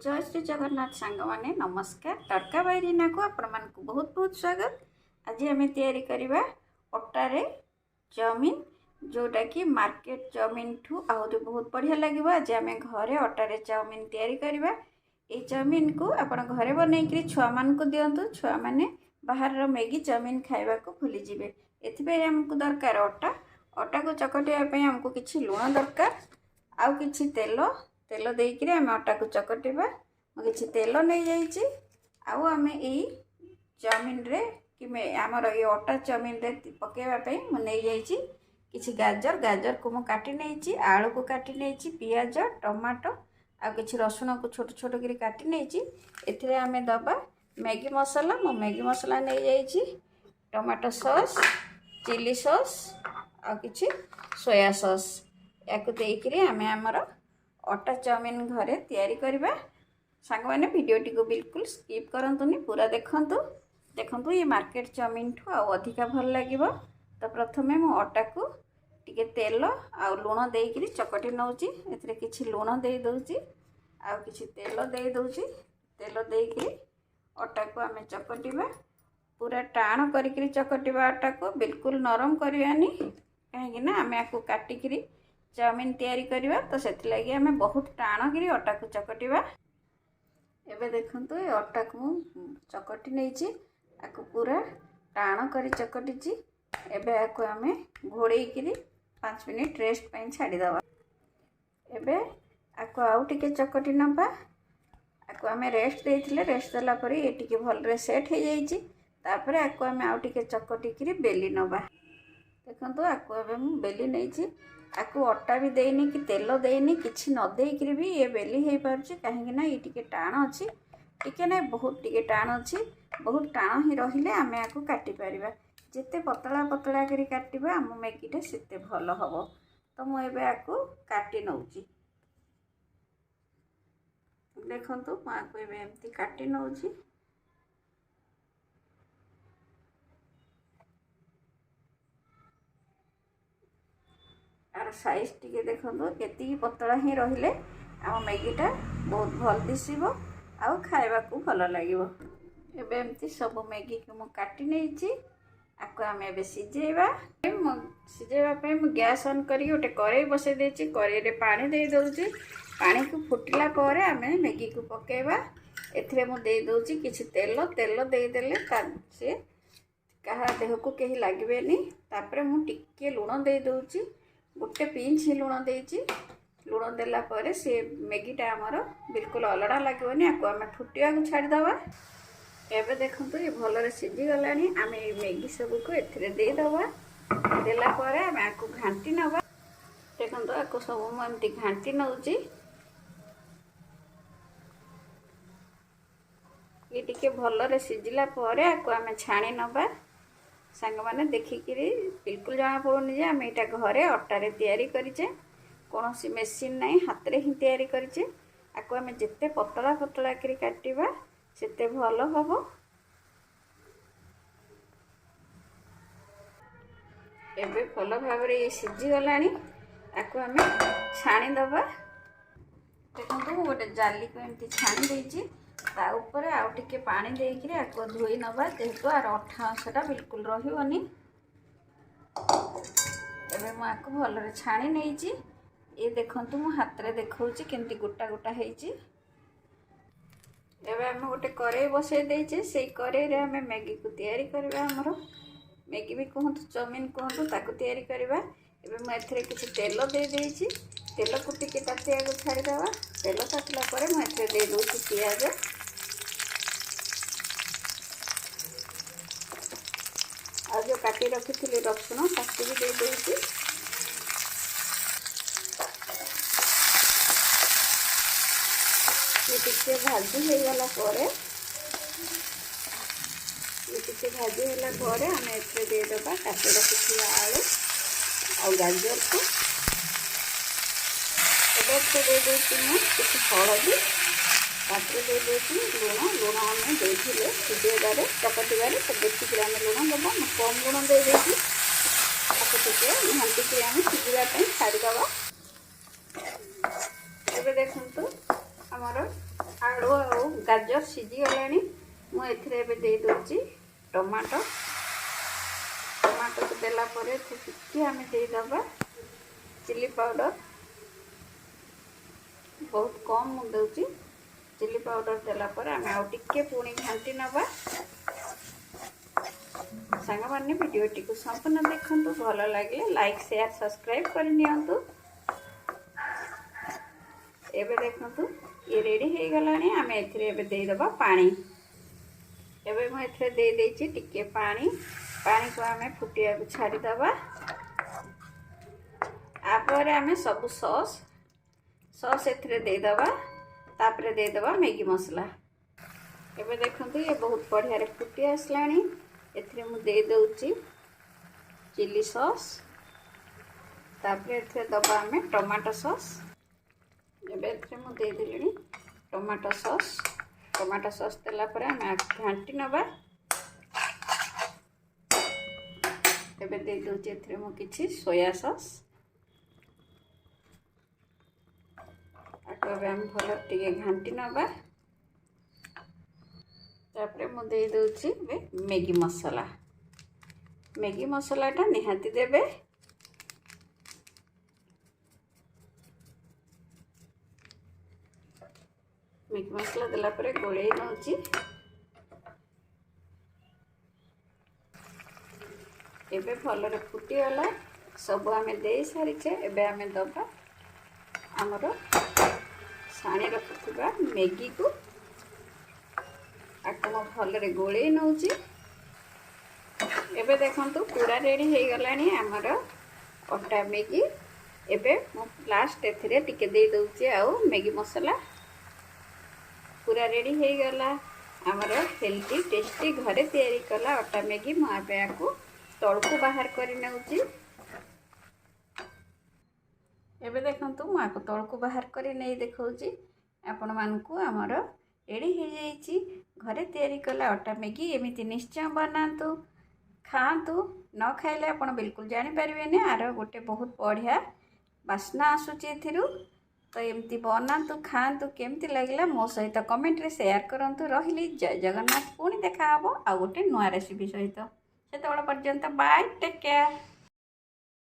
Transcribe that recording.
जय श्री जगन्नाथ सांग माने नमस्कार। तड़का बायरीना को आपण मानक बहुत बहुत स्वागत। आज आम तैयारी करवा अटारे चाउमीन, जोटा कि मार्केट चाउमीन ठू आहरी बहुत बढ़िया लगे। आज आम घरे अटारे चाउमीन तैयारी करवा। ये चाउमीन को आपण घरे बनईकरी छुआ मान को दिंतु। छुआ मैंने बाहर मैगी चाउमीन खावा को भूली जाए। एथि आमको दरकार अटा। अटा को चकटिया आमको किसी लुण दरकार, आउ किसी तेल देकर आम अटा को चकटिबा। किसी तेल नहीं जाइए। आउ आम यही चाउमीन रे कि आमर ये अटा चाउमीन रे पकेवाई मुझे किसी गाजर को मुझे काटी नहीं, आलू को काटी नहीं, पियाज टमाटो आ किसी रसुण को छोट छोट कर काटी नहीं। एथिरे आम दबा मैगी मसला। मो मैगी मसला नहीं जाइए, टमाटो सॉस, चिली सॉस आ किसी सोया सॉस या देकर आम आमर अटा चाउमीन घरे तैयारी करवा। सांग मैंने वीडियोटी को बिल्कुल स्किप करंतुनी, पूरा देखंतु। देखंतु ये मार्केट चाउमीन ठू आ अधिका भल लगे। तो प्रथमे मु अटा को टिके तेल आ लुण देकर चकटी नौची। एथिरे किछि लुण दे दउची आ किछि तेल दे दउची। तेल देकर अटा को आमे चकटिबा। पूरा टाण करिकरी चकटिबा अटा को, बिल्कुल नरम करवानी। कहीं ना आमे आकु काटिकरी चाउमीन तैयारी करवा। तो से लगी आम बहुत टाण कर अटा को चकटिबा। एबे देखंतु ये अटा को चकटी नहीं, आकु पूरा टाण कर चकटी। एबे आकु आम घोड़े 5 मिनट रेस्ट पे छाड़ीदबा। एबे आकु आउ टिके चकटी नबा। आकु आम रेस्ट देथिले, रेस्ट देला पर ये टिके भलरे सेट हो जाइए। तापर आकु आम आउ टिके चकटी बेली नबा। देखंतु आकु एबे मु बेली नहीं। आकु अटा भी देनी कि तेल देनी, किसी न देकर भी ये बेली हो पार्छ। कहीं ना ये टिके टाण अच्छी, टिके ना बहुत टिके टाण अच्छी। बहुत टाण ही रहिले आम आकु काटी पारिबा। जिते पतला पतला करी काटिबा आम मैगीटा सेते भल हबो। तो मु एबे आकु काटी नउची। देखंतु मु आकु एबे एम्ति काटी नउची। आर साइज टिके देखो केती पतला ही रहिले आम मैगीटा बहुत भल दिशो आउ खाइबा को भल लगे। एबे एमती सब मैगी को मु काटी नहीं। आको आम एबे सिझेबा। सिझेबा मु गैस ऑन करी गोटे कड़ाई बसई देछि। कड़ाई रे पानी दे दउछि। पानी को फुटिला पर आम मैगी को पकेबा। एथिरे मु दे दउछि किछि तेल। तेल दे देले से कहा देह को कहीं लागबेनी। तापर मु टिके लुण दे दउछि, गोटे पिंच लुण देछि। लुण देला पर से मैगीटा आमर बिल्कुल अलड़ा लगोनी। आपको आम फुटिया को छाड़ीदबा। एबे देखंतु ये भलरे सिझी गलानी। आम ये मैगी सब को एथिरे दे दबा। देला पर आम आकु घांटी नबा। देखंतु आकु सब मु एमती घांटी नउची। ये टिके भलरे सिझिला पर आकु आम छाणी नबा। सांग माने देखिकी बिल्कुल जाना पड़ुनि जे आम यहाँ घरे अटारे तैयारी करिचे। कौन सी मेसीन नहीं, हाथ रे ही तैयारी करिचे। आकु आम जिते पतला पतला करी काटिबा सेते भल हबो। एबे भल भाव ये सिझी गलानी। आकु आम छाणी दबा। देखंतु गोटे जाली को एमती छाणी देछि। ता ऊपर आउ टिके पानी देकर आको धोई नबा। जेहेतु आर अठा अंशटा बिल्कुल रही। एबे मु आको भलरे छाणी नहीं। ये देखंतु मु हाथ रे देखौछि केमती गोटा गोटा हेछि। एबे हम गोटे कड़ाई बसई देछे। से कड़ाई रे हम मैगी को तैयारी करबा। हमरो मैगी भी कहंतु चाउमीन कहंतु ताको तैयारी करबा। एबे मु एथरे किछि तेल दे देछि। तेल को टिके तातिया को छाड़ी दबा। तेल तातिला परे मु एथरे दे दोछि पियाज और जो काटी रखी थी रसुण ताकू भी दे देछि। ये टिके भाजी हो गला परे, ये टिके भाजी होला परे हम एथरे दे दबा काटी रखी थी आलू और गाजर को। एबे एथरे दे देछि मु किछि हळदी। तापर दे देछि लुण। लुण आम देथिले सिझेबारे चकटिबारे तो देखिक आम लुण दबा। मु कम लुण दे देछि। ताको टिके घांटिक आम सिझिबा पई छाड़ीदबा। एबे देखंतु हमर आलू गाजर सीझी गलानी मु एथिरे एबे दे दोची टमाटो टमाटो को देला परे टिके आमे दे दबा चिली पाउडर बहुत कम मु दउची चिली पाउडर देला परे आमे आ टिके पुणी घांटी नबा सांग माने वीडियोटी को संपूर्ण देखंतु भलो लागले लाइक शेयर सब्सक्राइब कर नियंतु। एबे देखंतु ये रेडी हे गलानी आमे एथिरे एबे दे दबा पानी एबे मु एथिरे दे देची टिके पानी पानी को आमे फुटिया को छाड़ी दबा आपर आमे सब सॉस एथिरे दे दबा तापरे दे दबा मैगी मसला एबे देखंतु ये बहुत बढ़िया रे फुटी आसलानी एथिरे मु दे दउची चिली सॉस तापरे एथिरे दबा आमे टमाटो सॉस एबे एथिरे मु दे दिलिनी टमाटो सॉस देला परे आमे घांटी नबा एबे दे दउची एथिरे मु किछि सोया सॉस आको हम भलो टिके घांटी नबा तापरे मु दे दउची मैगी मसाला निहाती देबे मैगी मसला देला परे गोले नउची एबे भलो रे फुटी गला सब आमे दे सारिचे एबे आमे दबा हमरो साणी रखुवा मैगी को आको भल रे गोले नउची एबे देखंतु पूरा रेडी हे गलानी हमर अटा मैगी एबे मु लास्ट एथिरे टिके दे दउची आउ मैगी मसाला पूरा रेडी हे गला हमर हेल्दी टेस्टी घरे तयारी कला अटा मैगी मु आबे आको तळको बाहर करि नउची एबे देखंतु मु आको तळको बाहर करि नै देखौची आपण मानकू हमर रेडी हो जाइए घरे तैयारी कला अटा मैगी एमती निश्चय बनातु खातु न खाइले आपण बिल्कुल जानी पारिबेनी आर गोटे बहुत बढ़िया बास्ना आसुची एथिरु तो एमती बनातु खातु केमती लागला मो सहित कमेंट रे शेयर करंतु रहिली जय जगन्नाथ पुणी देखा हबो आ गोटे नुआ रेसिपी सहित सेतबेला पर्यंत बाय टेक केयर।